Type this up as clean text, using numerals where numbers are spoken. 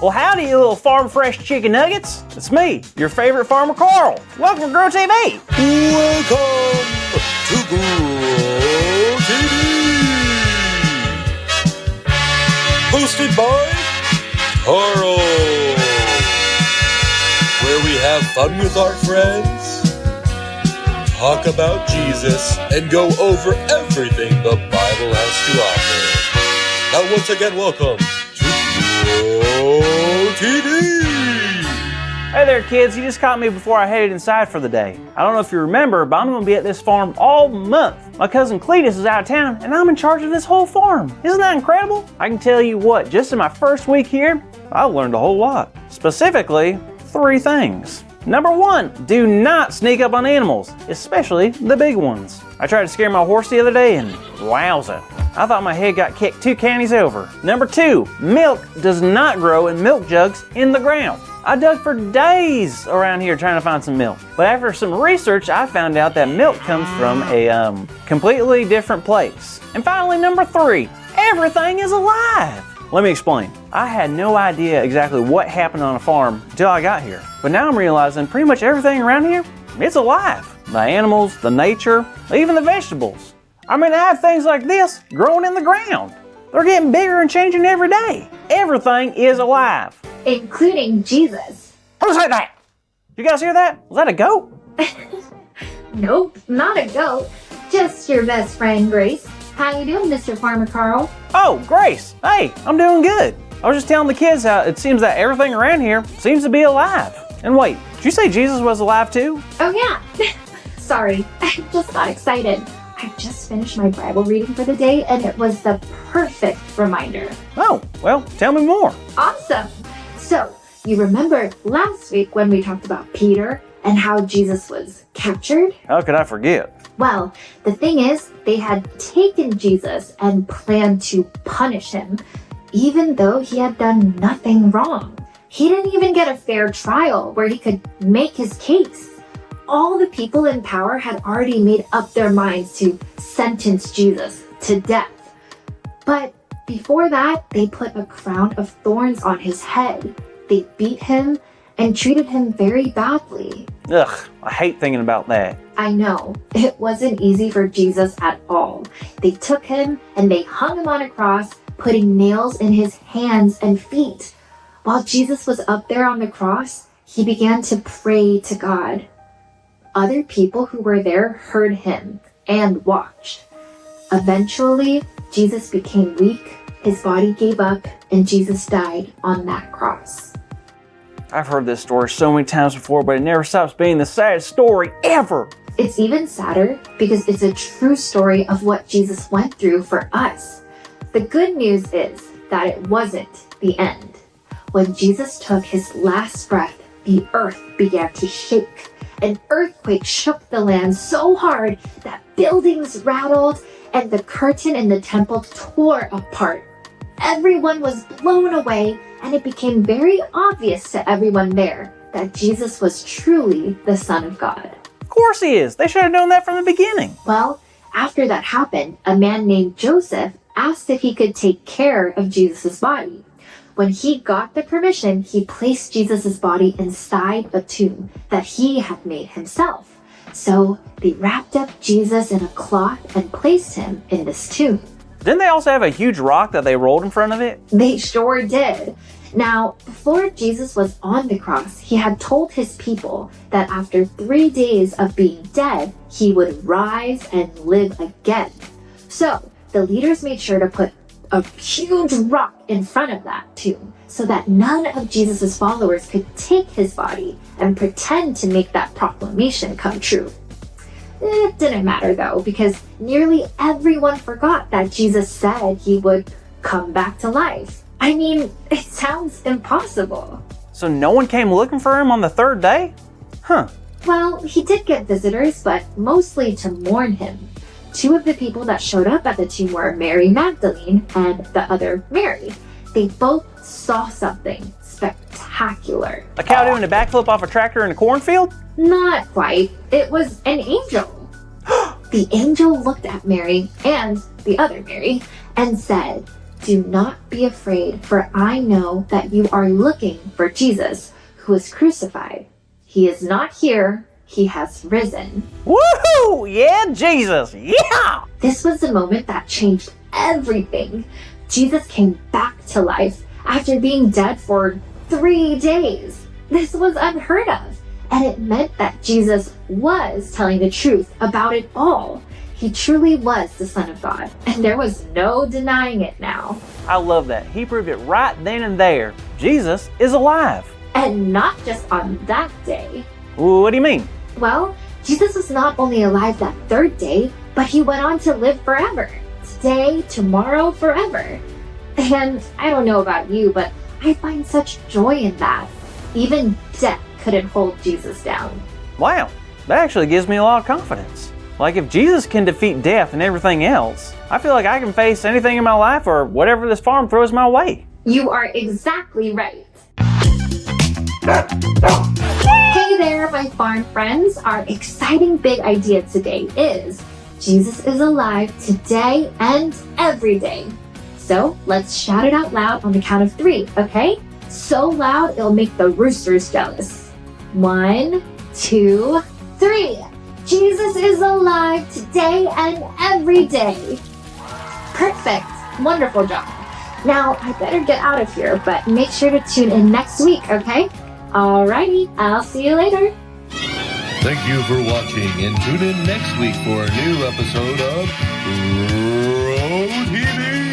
Well, howdy, you little farm fresh chicken nuggets. It's me, your favorite farmer, Carl. Welcome to Grow TV. Welcome to Grow TV. Hosted by Carl, where we have fun with our friends, talk about Jesus, and go over everything the Bible has to offer. Now, once again, welcome to Grow TV. Hey there, kids. You just caught me before I headed inside for the day. I don't know if you remember, but I'm going to be at this farm all month. My cousin Cletus is out of town, and I'm in charge of this whole farm. Isn't that incredible? I can tell you what, just in my first week here, I learned a whole lot. Specifically, 3 things. Number 1, do not sneak up on animals, especially the big ones. I tried to scare my horse the other day, and wowza, I thought my head got kicked 2 counties over. Number 2, milk does not grow in milk jugs in the ground. I dug for days around here trying to find some milk. But after some research, I found out that milk comes from a completely different place. And finally, number 3, everything is alive. Let me explain. I had no idea exactly what happened on a farm until I got here. But now I'm realizing pretty much everything around here, it's alive. The animals, the nature, even the vegetables. I mean, I have things like this growing in the ground. They're getting bigger and changing every day. Everything is alive. Including Jesus. Who said that? You guys hear that? Was that a goat? Nope, not a goat. Just your best friend, Grace. How you doing, Mr. Farmer Carl? Oh, Grace. Hey, I'm doing good. I was just telling the kids how it seems that everything around here seems to be alive. And wait, did you say Jesus was alive too? Oh yeah. Sorry, I just got excited. I just finished my Bible reading for the day and it was the perfect reminder. Oh, well, tell me more. Awesome. So, you remember last week when we talked about Peter and how Jesus was captured? How could I forget? Well, the thing is, they had taken Jesus and planned to punish him, even though he had done nothing wrong. He didn't even get a fair trial where he could make his case. All the people in power had already made up their minds to sentence Jesus to death. But before that, they put a crown of thorns on his head. They beat him and treated him very badly. Ugh, I hate thinking about that. I know, it wasn't easy for Jesus at all. They took him and they hung him on a cross, putting nails in his hands and feet. While Jesus was up there on the cross, he began to pray to God. Other people who were there heard him and watched. Eventually, Jesus became weak, his body gave up, and Jesus died on that cross. I've heard this story so many times before, but it never stops being the saddest story ever. It's even sadder because it's a true story of what Jesus went through for us. The good news is that it wasn't the end. When Jesus took his last breath, the earth began to shake. An earthquake shook the land so hard that buildings rattled and the curtain in the temple tore apart. Everyone was blown away, and it became very obvious to everyone there that Jesus was truly the Son of God. Of course he is. They should have known that from the beginning. Well, after that happened, a man named Joseph asked if he could take care of Jesus' body. When he got the permission, he placed Jesus' body inside a tomb that he had made himself. So they wrapped up Jesus in a cloth and placed him in this tomb. Didn't they also have a huge rock that they rolled in front of it? They sure did. Now, before Jesus was on the cross, he had told his people that after 3 days of being dead, he would rise and live again. So the leaders made sure to put a huge rock in front of that tomb so that none of Jesus' followers could take his body and pretend to make that proclamation come true. It didn't matter though, because nearly everyone forgot that Jesus said he would come back to life. I mean, it sounds impossible. So no one came looking for him on the 3rd day? Huh. Well, he did get visitors, but mostly to mourn him. 2 of the people that showed up at the tomb were Mary Magdalene and the other Mary. They both saw something spectacular. A cow doing a backflip off a tractor in a cornfield? Not quite. It was an angel. The angel looked at Mary and the other Mary and said, Do not be afraid, for I know that you are looking for Jesus, who was crucified. He is not here. He has risen. Woohoo! Yeah, Jesus! Yeah! This was the moment that changed everything. Jesus came back to life after being dead for 3 days. This was unheard of, and it meant that Jesus was telling the truth about it all. He truly was the Son of God, and there was no denying it now. I love that. He proved it right then and there. Jesus is alive. And not just on that day. What do you mean? Well, Jesus was not only alive that 3rd day, but he went on to live forever. Today, tomorrow, forever. And I don't know about you, but I find such joy in that. Even death couldn't hold Jesus down. Wow, that actually gives me a lot of confidence. Like if Jesus can defeat death and everything else, I feel like I can face anything in my life or whatever this farm throws my way. You are exactly right. Hey there, my farm friends. Our exciting big idea today is Jesus is alive today and every day. So let's shout it out loud on the count of 3, okay? So loud it'll make the roosters jealous. 1, 2, 3. Jesus is alive today and every day. Perfect. Wonderful job. Now, I better get out of here, but make sure to tune in next week, okay? Alrighty, I'll see you later. Thank you for watching, and tune in next week for a new episode of Road TV.